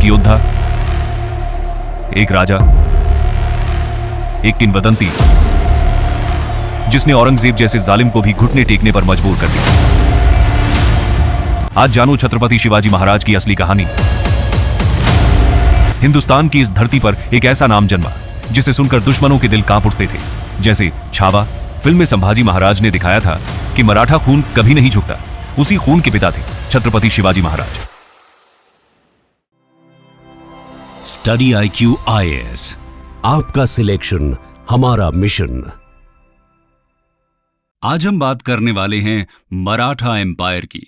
एक योद्धा, एक राजा, एक किंवदंती जिसने औरंगजेब जैसे जालिम को भी घुटने टेकने पर मजबूर कर दिया। आज जानो छत्रपति शिवाजी महाराज की असली कहानी। हिंदुस्तान की इस धरती पर एक ऐसा नाम जन्मा जिसे सुनकर दुश्मनों के दिल कांप उठते थे। जैसे छावा फिल्म में संभाजी महाराज ने दिखाया था कि मराठा खून कभी नहीं झुकता, उसी खून के पिता थे छत्रपति शिवाजी महाराज। स्टडी IQ IAS, आपका सिलेक्शन हमारा मिशन। आज हम बात करने वाले हैं मराठा एम्पायर की,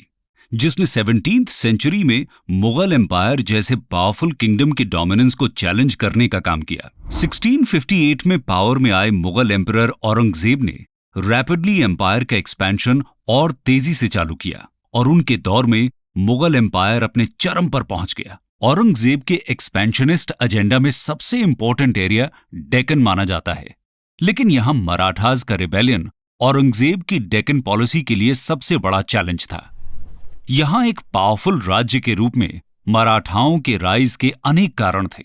जिसने 17th सेंचुरी में मुगल एम्पायर जैसे पावरफुल किंगडम के डोमिनेंस को चैलेंज करने का काम किया। 1658 में पावर में आए मुगल एम्परर औरंगजेब ने रैपिडली एम्पायर का एक्सपेंशन और तेजी से चालू किया और उनके दौर में मुगल एम्पायर अपने चरम पर पहुंच गया। औरंगजेब के एक्सपेंशनिस्ट एजेंडा में सबसे इंपॉर्टेंट एरिया डेक्कन माना जाता है, लेकिन यहां मराठास का रिबेलियन औरंगजेब की डेक्कन पॉलिसी के लिए सबसे बड़ा चैलेंज था। यहां एक पावरफुल राज्य के रूप में मराठाओं के राइज के अनेक कारण थे,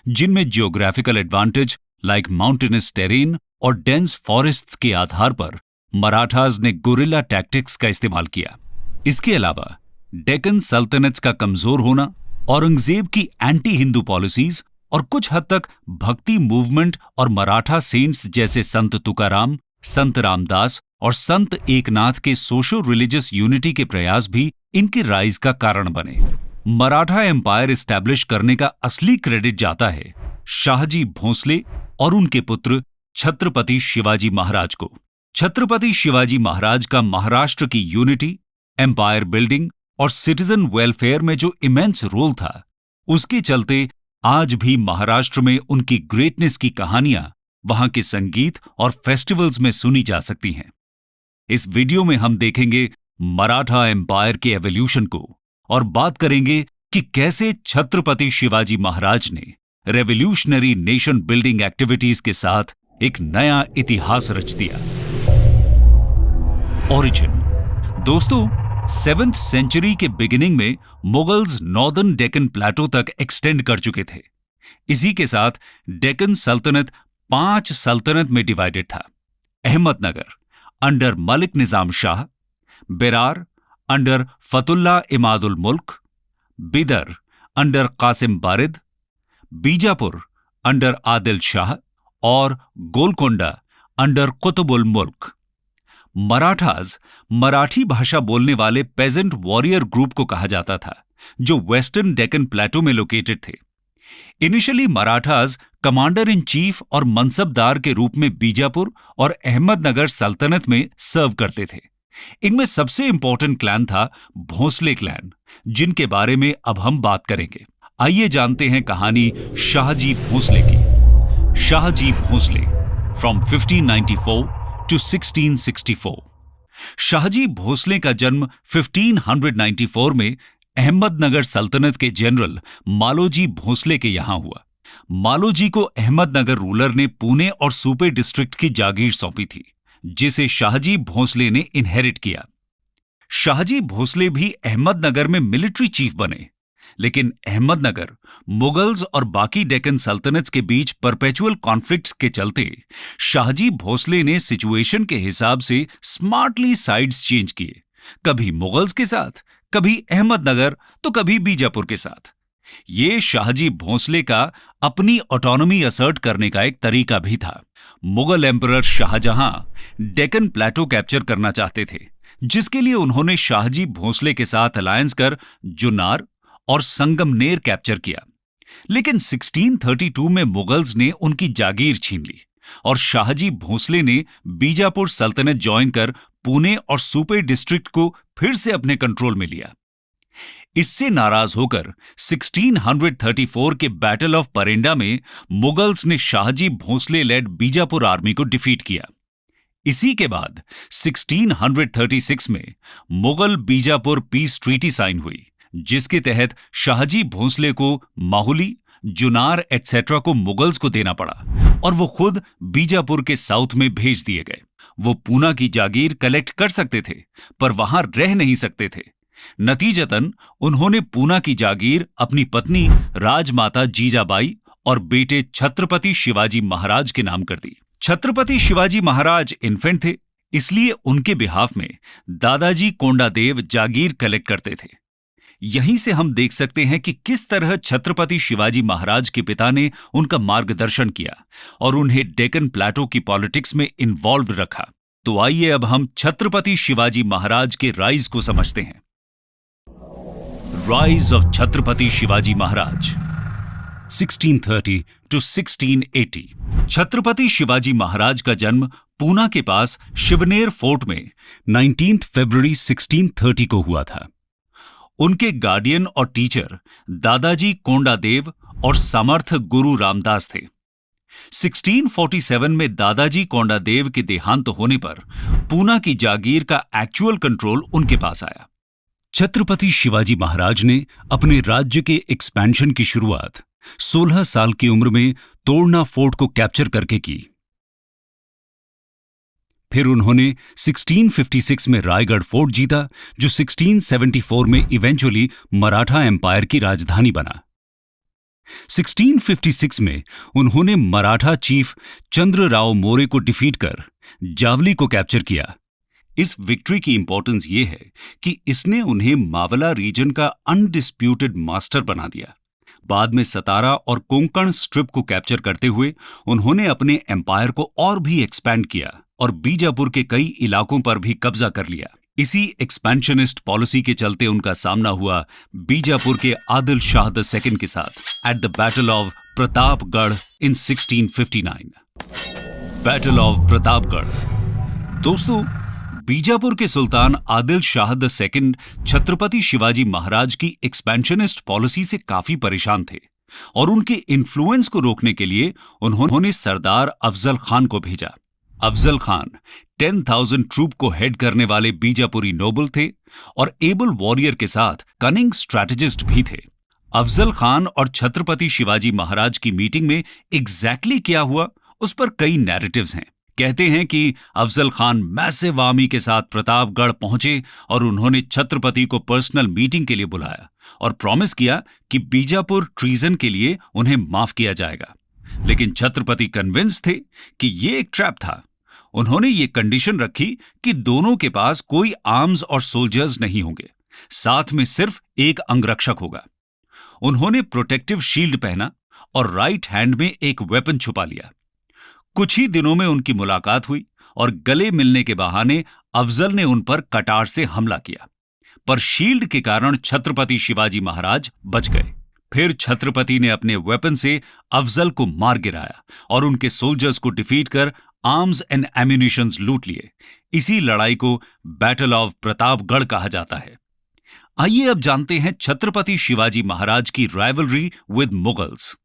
जिनमें geographical advantage like mountainous terrain और डेंस फॉरेस्ट्स के आधार पर मराठास ने गुरिल्ला टैक्टिक्स का इस्तेमाल किया। इसके अलावा डेक्कन सल्तनत का कमजोर होना, औरंगजेब की एंटी हिंदू पॉलिसीज और कुछ हद तक भक्ति मूवमेंट और मराठा सेंट्स जैसे संत तुकाराम, संत रामदास और संत एकनाथ के सोशो रिलीजियस यूनिटी के प्रयास भी इनके राइज का कारण बने। मराठा एम्पायर एस्टैब्लिश करने का असली क्रेडिट जाता है शाहजी भोंसले और उनके पुत्र छत्रपति शिवाजी महाराज को। छत्रपति शिवाजी महाराज का महाराष्ट्र की यूनिटी, एम्पायर बिल्डिंग और सिटीजन वेलफेयर में जो इमेंस रोल था, उसके चलते आज भी महाराष्ट्र में उनकी ग्रेटनेस की कहानियां वहां के संगीत और फेस्टिवल्स में सुनी जा सकती हैं। इस वीडियो में हम देखेंगे मराठा एम्पायर के एवोल्यूशन को और बात करेंगे कि कैसे छत्रपति शिवाजी महाराज ने रेवोल्यूशनरी नेशन बिल्डिंग एक्टिविटीज के साथ एक नया इतिहास रच दिया। ओरिजिन। दोस्तों, 7th सेंचुरी के बिगिनिंग में मुगल्स नॉर्दर्न डेक्कन प्लेटो तक एक्सटेंड कर चुके थे। इसी के साथ डेक्कन सल्तनत 5 सल्तनत में डिवाइडेड था। अहमदनगर अंडर मलिक निजाम शाह, बेरार अंडर फतुल्ला इमादुल मुल्क, बिदर अंडर कासिम बारिद, बीजापुर अंडर आदिल शाह और गोलकोंडा अंडर कुतुबुल मुल्क। मराठास मराठी भाषा बोलने वाले पेजेंट वॉरियर ग्रुप को कहा जाता था, जो वेस्टर्न डेक्कन प्लेटो में लोकेटेड थे। Initially Marathas commander in chief और मनसबदार के रूप में बीजापुर और अहमदनगर सल्तनत में सर्व करते थे। इनमें सबसे इंपॉर्टेंट क्लैन था भोंसले क्लैन, जिनके बारे में अब हम बात करेंगे। आइए जानते हैं कहानी शाहजी भोंसले की। Shahji Bhonsle from 1594 to 1664। शाहजी भोंसले का जन्म 1594 में अहमदनगर सल्तनत के जनरल मालोजी भोंसले के यहां हुआ। मालोजी को अहमदनगर रूलर ने पुणे और सुपे डिस्ट्रिक्ट की जागीर सौंपी थी, जिसे शाहजी भोंसले ने इनहेरिट किया। शाहजी भोंसले भी अहमदनगर में मिलिट्री चीफ बने, लेकिन अहमदनगर मुगल्स और बाकी डेक्कन सल्तनत्स के बीच परपेचुअल कॉन्फ्लिक्ट्स के चलते शाहजी भोंसले ने सिचुएशन के हिसाब से स्मार्टली साइड्स चेंज किए, कभी मुगल्स के साथ, कभी अहमदनगर तो कभी बीजापुर के साथ। ये शाहजी भोंसले का अपनी ऑटोनॉमी असर्ट करने का एक तरीका भी था। मुगल एम्परर शाहजहां डेक्कन प्लेटो कैप्चर करना चाहते थे, जिसके लिए उन्होंने शाहजी भोंसले के साथ अलायंस कर जुन्नार और संगमनेर कैप्चर किया। लेकिन 1632 में मुगल्स ने उनकी जागीर छीन ली और शाहजी भोंसले ने बीजापुर सल्तनत ज्वाइन कर पुणे और सुपे डिस्ट्रिक्ट को फिर से अपने कंट्रोल में लिया। इससे नाराज होकर 1634 के बैटल ऑफ परेंडा में मुगल्स ने शाहजी भोंसले लेड बीजापुर आर्मी को डिफीट किया। इसी के बाद 1636 में Mughal Bijapur peace treaty sign हुई, जिसके तहत शाहजी भोंसले को माहुली, जुनार एटसेट्रा को मुगल्स को देना पड़ा और वो खुद बीजापुर के साउथ में भेज दिए गए। वो पूना की जागीर कलेक्ट कर सकते थे, पर वहां रह नहीं सकते थे, नतीजतन उन्होंने पूना की जागीर अपनी पत्नी राजमाता जीजाबाई और बेटे छत्रपति शिवाजी महाराज के नाम कर दी। छत्रपति शिवाजी महाराज इन्फेंट थे, इसलिए उनके बिहाफ में दादाजी कोंडादेव जागीर कलेक्ट करते थे। यहीं से हम देख सकते हैं कि किस तरह छत्रपति शिवाजी महाराज के पिता ने उनका मार्गदर्शन किया और उन्हें डेक्कन प्लेटो की पॉलिटिक्स में इन्वॉल्व रखा। तो आइए अब हम छत्रपति शिवाजी महाराज के राइज को समझते हैं। Rise of Chhatrapati Shivaji Maharaj 1630 to 1680। Chhatrapati Shivaji Maharaj का जन्म पूना के पास शिवनेर फोर्ट में 19 फरवरी 1630 को हुआ था। उनके गार्डियन और टीचर दादाजी कोंडादेव और समर्थ गुरु रामदास थे। 1647 में दादाजी कोंडादेव के देहांत होने पर पूना की जागीर का एक्चुअल कंट्रोल उनके पास आया। छत्रपति शिवाजी महाराज ने अपने राज्य के एक्सपेंशन की शुरुआत 16 साल की उम्र में तोड़ना फोर्ट को कैप्चर करके की। फिर उन्होंने 1656 में रायगढ़ फोर्ट जीता, जो 1674 में इवेंचुअली मराठा एम्पायर की राजधानी बना। 1656 में उन्होंने मराठा चीफ चंद्रराव मोरे को डिफीट कर जावली को कैप्चर किया। इस विक्ट्री की इंपॉर्टेंस यह है कि इसने उन्हें मावला रीजन का अनडिस्प्यूटेड मास्टर बना दिया। बाद में सतारा और कोंकण स्ट्रिप को कैप्चर करते हुए उन्होंने अपने एम्पायर को और भी एक्सपैंड किया और बीजापुर के कई इलाकों पर भी कब्जा कर लिया। इसी एक्सपेंशनिस्ट पॉलिसी के चलते उनका सामना हुआ बीजापुर के आदिल शाह II के साथ at the battle of Pratapgarh in 1659। Battle of Pratapgarh. दोस्तों, बीजापुर के सुल्तान आदिल शाह II छत्रपति शिवाजी महाराज की एक्सपेंशनिस्ट पॉलिसी से काफी परेशान थे और उनके इन्फ्लुएंस को रोकने के लिए उन्होंने सरदार अफजल खान को भेजा। अफजल खान 10,000 ट्रूप को हेड करने वाले बीजापुरी नोबल थे और एबल वॉरियर के साथ कनिंग स्ट्रैटेजिस्ट भी थे। अफजल खान और छत्रपति शिवाजी महाराज की मीटिंग में एग्जैक्टली क्या हुआ, उस पर कई नैरेटिव्स हैं। कहते हैं कि अफजल खान मैसिव आर्मी के साथ प्रतापगढ़ पहुंचे और उन्होंने छत्रपति को पर्सनल मीटिंग के लिए बुलाया और प्रॉमिस किया कि बीजापुर ट्रीजन के लिए उन्हें माफ किया जाएगा। लेकिन छत्रपति कन्विंस थे कि ये एक ट्रैप था। उन्होंने ये कंडीशन रखी कि दोनों के पास कोई आर्म्स और सोल्जर्स नहीं होंगे, साथ में सिर्फ एक अंगरक्षक होगा। उन्होंने प्रोटेक्टिव शील्ड पहना और राइट हैंड में एक वेपन छुपा लिया। कुछ ही दिनों में उनकी मुलाकात हुई और गले मिलने के बहाने अफजल ने उन पर कटार से हमला किया, पर शील्ड के कारण छत्रपति शिवाजी महाराज बच गए। फिर छत्रपति ने अपने वेपन से अफजल को मार गिराया और उनके सोल्जर्स को डिफीट कर आर्म्स एंड एम्यूनिशंस लूट लिए। इसी लड़ाई को बैटल ऑफ प्रतापगढ़ कहा जाता है। आइए अब जानते हैं छत्रपति शिवाजी महाराज की rivalry with Mughals.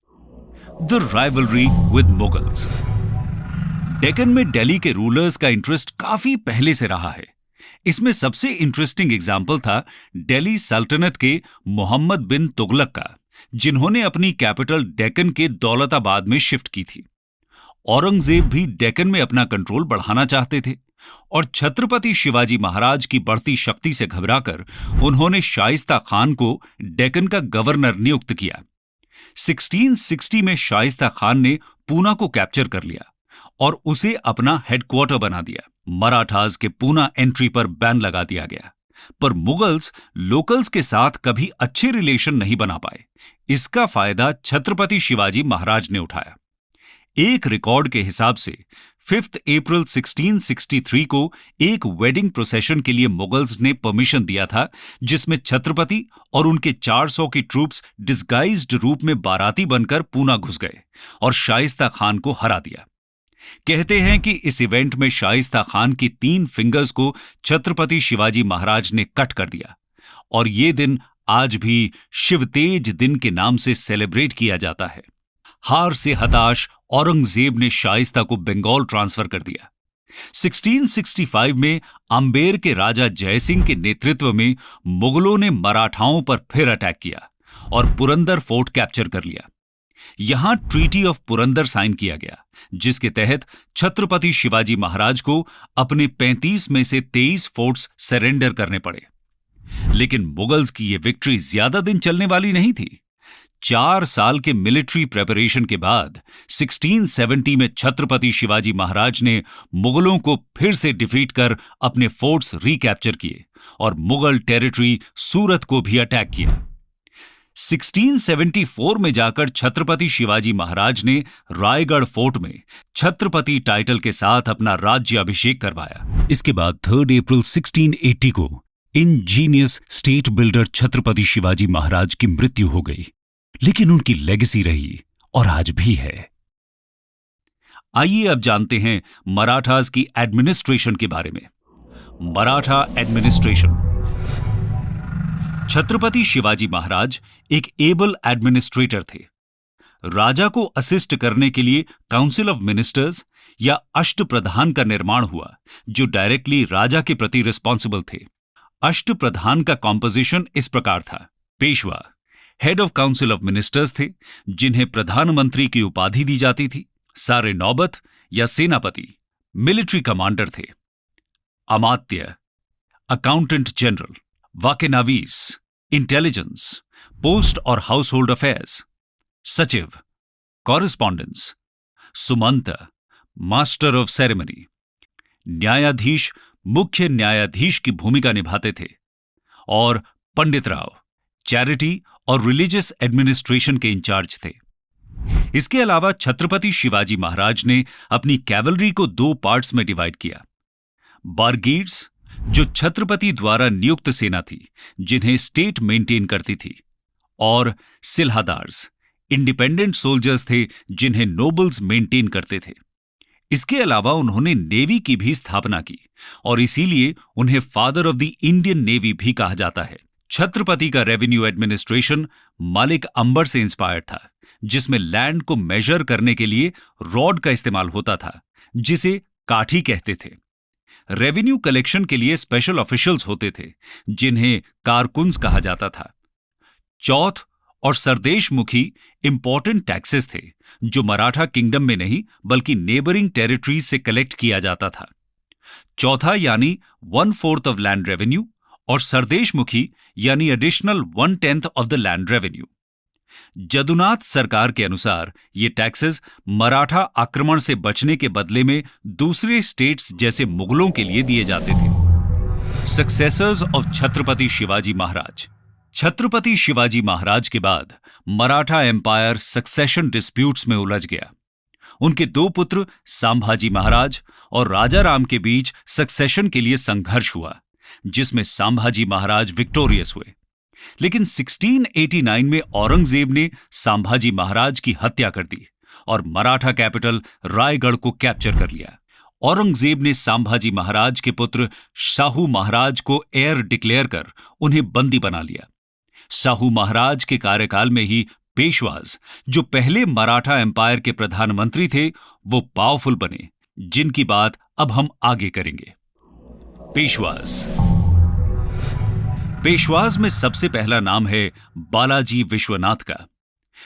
The rivalry with Mughals. Deccan में दिल्ली के रूलर्स का इंटरेस्ट काफी पहले से रहा है। इसमें सबसे इंटरेस्टिंग एग्जाम्पल था दिल्ली सल्तनत के मोहम्मद बिन तुगलक का, जिन्होंने अपनी कैपिटल डेक्कन के दौलताबाद में शिफ्ट की थी। औरंगजेब भी डेक्कन में अपना कंट्रोल बढ़ाना चाहते थे और छत्रपति शिवाजी महाराज की बढ़ती शक्ति से घबराकर उन्होंने शाइस्ता खान को डेक्कन का गवर्नर नियुक्त किया। 1660 में शाइस्ता खान ने पूना को कैप्चर कर लिया और उसे अपना हेडक्वार्टर बना दिया। मराठास के पूना एंट्री पर बैन लगा दिया गया, पर मुगल्स लोकल्स के साथ कभी अच्छे रिलेशन नहीं बना पाए। इसका फायदा छत्रपति शिवाजी महाराज ने उठाया। एक रिकॉर्ड के हिसाब से 5 अप्रैल 1663 को एक वेडिंग प्रोसेशन के लिए मुगल्स ने परमिशन दिया था, जिसमें छत्रपति और उनके 400 की ट्रूप्स डिस्गाइज्ड रूप में बाराती बनकर पूना घुस गए और शाइस्ता खान को हरा दिया। कहते हैं कि इस इवेंट में शाइस्ता खान की 3 फिंगर्स को छत्रपति शिवाजी महाराज ने कट कर दिया और ये दिन आज भी शिवतेज दिन के नाम से सेलिब्रेट किया जाता है। हार से हताश औरंगजेब ने शाइस्ता को बंगाल ट्रांसफर कर दिया। 1665 में अंबेर के राजा जयसिंह के नेतृत्व में मुगलों ने मराठाओं पर फिर अटैक किया और पुरंदर फोर्ट कैप्चर कर लिया। यहां ट्रीटी ऑफ पुरंदर साइन किया गया, जिसके तहत छत्रपति शिवाजी महाराज को अपने 35 में से 23 फोर्ट्स सरेंडर करने पड़े। लेकिन मुगल्स की यह विक्ट्री ज्यादा दिन चलने वाली नहीं थी। 4 साल के मिलिट्री प्रेपरेशन के बाद 1670 में छत्रपति शिवाजी महाराज ने मुगलों को फिर से डिफीट कर अपने फोर्ट्स रिकैप्चर किए और मुगल टेरिटरी सूरत को भी अटैक किया। 1674 में जाकर छत्रपति शिवाजी महाराज ने रायगढ़ फोर्ट में छत्रपति टाइटल के साथ अपना राज्य अभिषेक करवाया। इसके बाद 3 अप्रैल 1680 को ingenious state builder Chhatrapati Shivaji Maharaj की मृत्यु हो गई, लेकिन उनकी लेगेसी रही और आज भी है। आइए अब जानते हैं मराठास की एडमिनिस्ट्रेशन के बारे में। मराठा एडमिनिस्ट्रेशन। छत्रपति शिवाजी महाराज एक एबल एडमिनिस्ट्रेटर थे। राजा को असिस्ट करने के लिए काउंसिल ऑफ मिनिस्टर्स या अष्टप्रधान का निर्माण हुआ, जो डायरेक्टली राजा के प्रति रिस्पॉन्सिबल थे। अष्टप्रधान का कॉम्पोजिशन इस प्रकार था। Peshwa head of council of ministers थे, जिन्हें प्रधानमंत्री की उपाधि दी जाती थी। सारे नौबत या सेनापति मिलिट्री कमांडर थे। अमात्य अकाउंटेंट जनरल, वाकेनावीस इंटेलिजेंस, पोस्ट और हाउस होल्ड अफेयर्स, सचिव correspondence, Sumant master of ceremony, न्यायाधीश मुख्य न्यायाधीश की भूमिका निभाते थे और पंडित राव चैरिटी और रिलीजियस एडमिनिस्ट्रेशन के इंचार्ज थे। इसके अलावा छत्रपति शिवाजी महाराज ने अपनी कैवलरी को 2 पार्ट्स में डिवाइड किया। बारगीर्स, जो छत्रपति द्वारा नियुक्त सेना थी जिन्हें स्टेट मेंटेन करती थी, और सिल्हादार्स, इंडिपेंडेंट सोल्जर्स थे जिन्हें नोबल्स मेंटेन करते थे। इसके अलावा उन्होंने नेवी की भी स्थापना की और इसीलिए उन्हें father of the Indian navy भी कहा जाता है। छत्रपति का रेवेन्यू एडमिनिस्ट्रेशन मालिक अंबर से इंस्पायर्ड था, जिसमें लैंड को मेजर करने के लिए रॉड का इस्तेमाल होता था, जिसे काठी कहते थे। रेवेन्यू कलेक्शन के लिए स्पेशल ऑफिशियल्स होते थे, जिन्हें कारकुन्स कहा जाता था। चौथ और सरदेशमुखी इंपॉर्टेंट टैक्सेस थे, जो मराठा किंगडम में नहीं बल्कि नेबरिंग टेरिटरीज से कलेक्ट किया जाता था। चौथा यानी 1/4 ऑफ लैंड रेवेन्यू और सरदेशमुखी यानी additional 1/10 of the land revenue. Jadunath सरकार के अनुसार ये टैक्सेस मराठा आक्रमण से बचने के बदले में दूसरे स्टेट्स जैसे मुगलों के लिए दिए जाते थे। सक्सेसर्स ऑफ छत्रपति शिवाजी महाराज। छत्रपति शिवाजी महाराज के बाद मराठा एम्पायर सक्सेशन डिस्प्यूट्स में उलझ गया। उनके 2 पुत्र संभाजी महाराज और राजाराम के बीच सक्सेशन के लिए संघर्ष हुआ, जिसमें संभाजी महाराज विक्टोरियस हुए। लेकिन 1689 में औरंगजेब ने संभाजी महाराज की हत्या कर दी और मराठा कैपिटल रायगढ़ को कैप्चर कर लिया। औरंगजेब ने संभाजी महाराज के पुत्र शाहू महाराज को हेir डिक्लेयर कर उन्हें बंदी बना लिया। शाहू महाराज के कार्यकाल में ही पेशवाज, जो पहले मराठा एम्पायर के प्रधानमंत्री थे, वो पावरफुल बने, जिनकी बात अब हम आगे करेंगे। पेशवाज में सबसे पहला नाम है बालाजी विश्वनाथ का।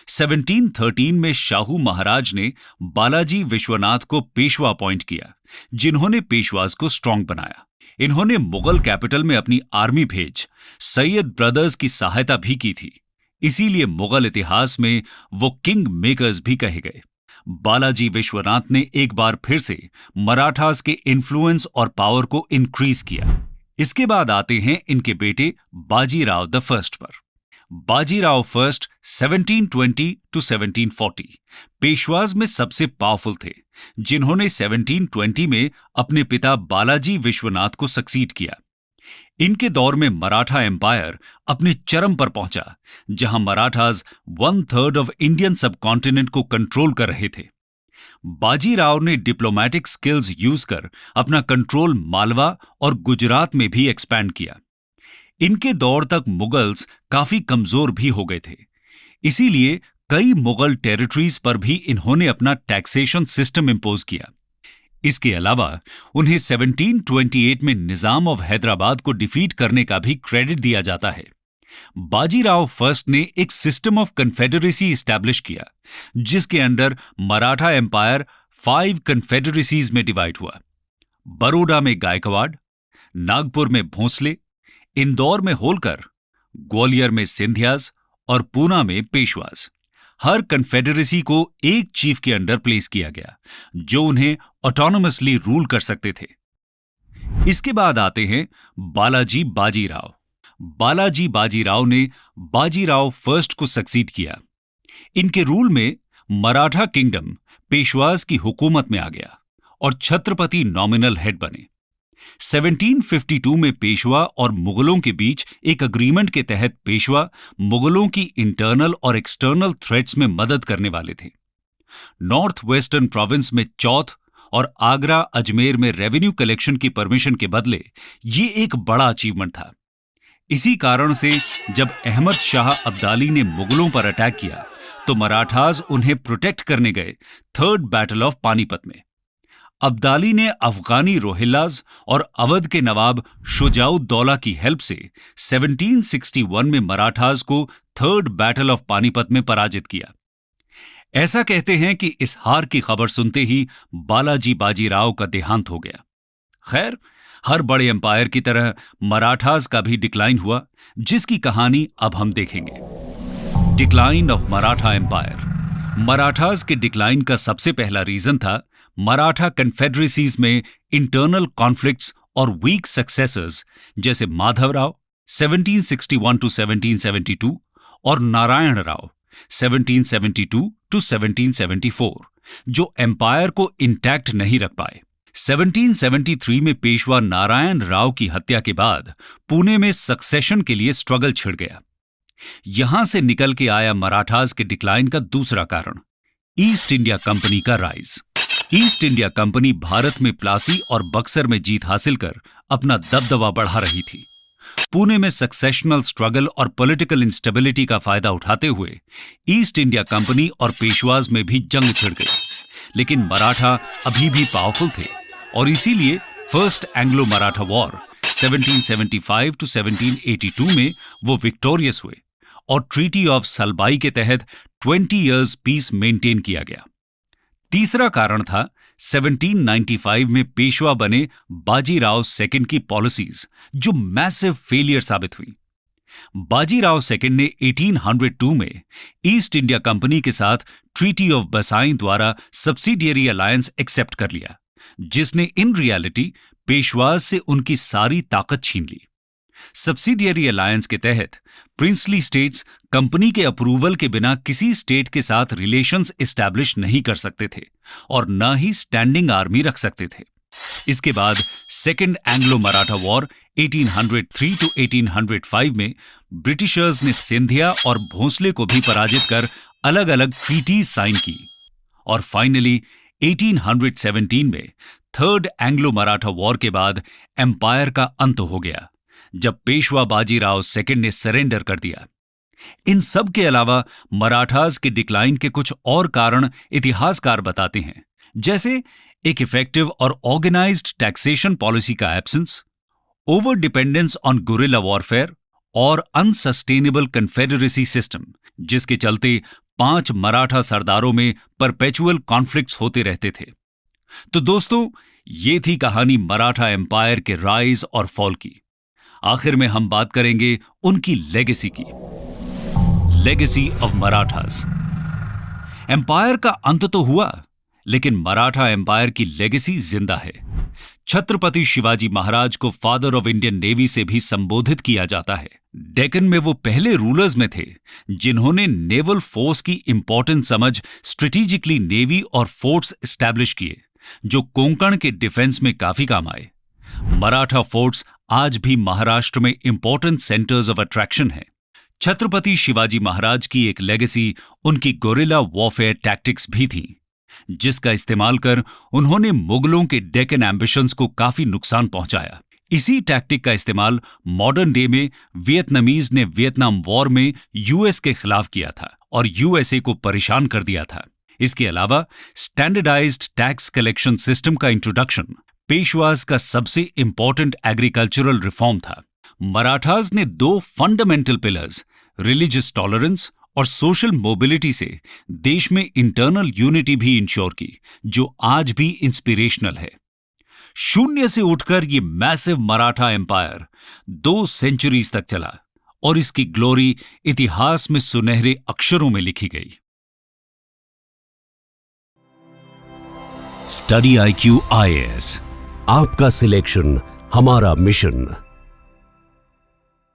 1713 में शाहू महाराज ने बालाजी विश्वनाथ को पेशवा अपॉइंट किया, जिन्होंने पेशवाज को स्ट्रांग बनाया। इन्होंने मुगल कैपिटल में अपनी आर्मी भेज सैयद ब्रदर्स की सहायता भी की थी, इसीलिए मुगल इतिहास में वो किंग मेकर्स भी कहे गए। बालाजी विश्वनाथ ने एक बार फिर से मराठास के इन्फ्लुएंस और पावर को इंक्रीज किया। इसके बाद आते हैं इनके बेटे बाजीराव द फर्स्ट पर। बाजीराव फर्स्ट 1720 to 1740 पेशवाज में सबसे पावरफुल थे, जिन्होंने 1720 में अपने पिता बालाजी विश्वनाथ को सक्सीड किया। इनके दौर में मराठा एम्पायर अपने चरम पर पहुंचा, जहां मराठास 1/3 ऑफ इंडियन सबकॉन्टिनेंट को कंट्रोल कर रहे थे। बाजीराव ने डिप्लोमैटिक स्किल्स यूज कर अपना कंट्रोल मालवा और गुजरात में भी एक्सपैंड किया। इनके दौर तक मुगल्स काफी कमजोर भी हो गए थे, इसीलिए कई मुगल टेरिटरीज पर भी इन्होंने अपना टैक्सेशन सिस्टम इंपोज किया। इसके अलावा उन्हें 1728 में निजाम ऑफ हैदराबाद को डिफीट करने का भी क्रेडिट दिया जाता है। बाजीराव फर्स्ट ने एक सिस्टम ऑफ कन्फेडरेसी इस्टेब्लिश किया, जिसके अंडर मराठा एम्पायर 5 कन्फेडरेसीज में डिवाइड हुआ। बड़ौदा में गायकवाड़, नागपुर में भोंसले, इंदौर में होलकर, ग्वालियर में सिंधियाज और पूना में पेशवाज। हर कन्फेडरेसी को एक चीफ के अंडर प्लेस किया गया जो उन्हें ऑटोनोमसली रूल कर सकते थे। इसके बाद आते हैं बालाजी बाजीराव। बालाजी बाजीराव ने बाजीराव फर्स्ट को सक्सीड किया। इनके रूल में मराठा किंगडम पेशवाज की हुकूमत में आ गया और छत्रपति नॉमिनल हेड बने। 1752 में पेशवा और मुगलों के बीच एक अग्रीमेंट के तहत पेशवा मुगलों की इंटरनल और एक्सटर्नल थ्रेट्स में मदद करने वाले थे। नॉर्थ वेस्टर्न प्रोविंस में चौथ और आगरा अजमेर में रेवेन्यू कलेक्शन की परमिशन के बदले ये एक बड़ा अचीवमेंट था। इसी कारण से जब अहमद शाह अब्दाली ने मुगलों पर अटैक किया तो मराठास उन्हें प्रोटेक्ट करने गए थर्ड बैटल ऑफ पानीपत में। अब्दाली ने अफगानी रोहिल्लाज और अवध के नवाब शुजाउद्दौला की हेल्प से 1761 में मराठास को थर्ड बैटल ऑफ पानीपत में पराजित किया। ऐसा कहते हैं कि इस हार की खबर सुनते ही बालाजी बाजीराव का देहांत हो गया। खैर, हर बड़े एम्पायर की तरह मराठास का भी डिक्लाइन हुआ, जिसकी कहानी अब हम देखेंगे। Decline of Maratha empire. Marathas के डिक्लाइन का सबसे पहला रीजन था मराठा कन्फेडरेसीज में इंटरनल कॉन्फ्लिक्ट्स और वीक सक्सेसर्स जैसे माधवराव 1761 टू 1772 और नारायण राव 1772 टू 1774 जो एम्पायर को इंटैक्ट नहीं रख पाए। 1773 में पेशवा नारायण राव की हत्या के बाद पुणे में सक्सेशन के लिए स्ट्रगल छिड़ गया। यहां से निकल के आया मराठास के डिक्लाइन का दूसरा कारण ईस्ट इंडिया कंपनी का rise. East India company Bharat में प्लासी और बक्सर में जीत हासिल कर अपना दबदबा बढ़ा रही थी। पुणे में सक्सेशनल स्ट्रगल और पॉलिटिकल इंस्टेबिलिटी का फायदा उठाते हुए ईस्ट इंडिया कंपनी और पेशवाज में भी जंग छिड़ गई, लेकिन मराठा अभी भी पावरफुल थे और इसीलिए first Anglo Maratha war 1775 to 1782 में वो विक्टोरियस हुए और ट्रीटी ऑफ सलबाई के तहत 20 इयर्स पीस मेंटेन किया गया। तीसरा कारण था 1795 में पेशवा बने बाजीराव सेकंड की पॉलिसीज जो मैसिव फेलियर साबित हुई। बाजीराव सेकंड ने 1802 में ईस्ट इंडिया कंपनी के साथ ट्रीटी ऑफ बसाइन द्वारा सब्सिडियरी अलायंस एक्सेप्ट कर लिया, जिसने इन रियलिटी पेशवाज से उनकी सारी ताकत छीन ली। सब्सिडियरी अलायंस के तहत प्रिंसली स्टेट्स कंपनी के अप्रूवल के बिना किसी स्टेट के साथ रिलेशंस एस्टैब्लिश नहीं कर सकते थे और न ही स्टैंडिंग आर्मी रख सकते थे। इसके बाद second Anglo Maratha war 1803 to 1805 में ब्रिटिशर्स ने सिंधिया और भोंसले को भी पराजित कर अलग अलग ट्रीटीज साइन की और फाइनली 1817 में थर्ड एंग्लो मराठा वॉर के बाद एम्पायर का अंत हो गया जब पेशवा बाजीराव सेकंड ने सरेंडर कर दिया। इन सब के अलावा मराठास के डिक्लाइन के कुछ और कारण इतिहासकार बताते हैं, जैसे एक इफेक्टिव और ऑर्गेनाइज्ड टैक्सेशन पॉलिसी का absence, over dependence on guerrilla warfare और अनसस्टेनेबल कन्फेडरेसी सिस्टम, जिसके चलते 5 मराठा सरदारों में परपेचुअल कॉन्फ्लिक्ट्स होते रहते थे। तो दोस्तों, ये थी कहानी मराठा एम्पायर के राइज और फॉल की। आखिर में हम बात करेंगे उनकी लेगेसी की। Legacy of Marathas. एम्पायर का अंत तो हुआ, लेकिन मराठा एम्पायर की लेगेसी जिंदा है। छत्रपति शिवाजी महाराज को फादर ऑफ इंडियन नेवी से भी संबोधित किया जाता है। डेक्कन में वो पहले रूलर्स में थे जिन्होंने नेवल फोर्स की इंपॉर्टेंस समझ स्ट्रेटेजिकली नेवी और फोर्ट्स एस्टैब्लिश किए, जो कोंकण के डिफेंस में काफी काम आए। मराठा फोर्ट्स आज भी महाराष्ट्र में इंपॉर्टेंट सेंटर्स ऑफ अट्रैक्शन हैं। छत्रपति शिवाजी महाराज की एक लेगेसी उनकी गोरिल्ला वॉरफेयर टैक्टिक्स भी थी, जिसका इस्तेमाल कर उन्होंने मुगलों के डेक्कन एम्बिशंस को काफी नुकसान पहुंचाया। इसी टैक्टिक का इस्तेमाल मॉडर्न डे में वियतनामीज ने वियतनाम वॉर में यूएस के खिलाफ किया था और यूएसए को परेशान कर दिया था। इसके अलावा स्टैंडर्डाइज्ड टैक्स कलेक्शन सिस्टम का इंट्रोडक्शन पेशवाज का सबसे इंपॉर्टेंट एग्रीकल्चरल रिफॉर्म था। मराठास ने 2 फंडामेंटल पिलर्स, रिलीजियस टॉलरेंस और सोशल मोबिलिटी से देश में इंटरनल यूनिटी भी इंश्योर की, जो आज भी इंस्पिरेशनल है। शून्य से उठकर ये मैसिव मराठा एम्पायर 2 सेंचुरीज तक चला और इसकी ग्लोरी इतिहास में सुनहरे अक्षरों में लिखी गई। स्टडी IQ IAS, आपका सिलेक्शन हमारा मिशन।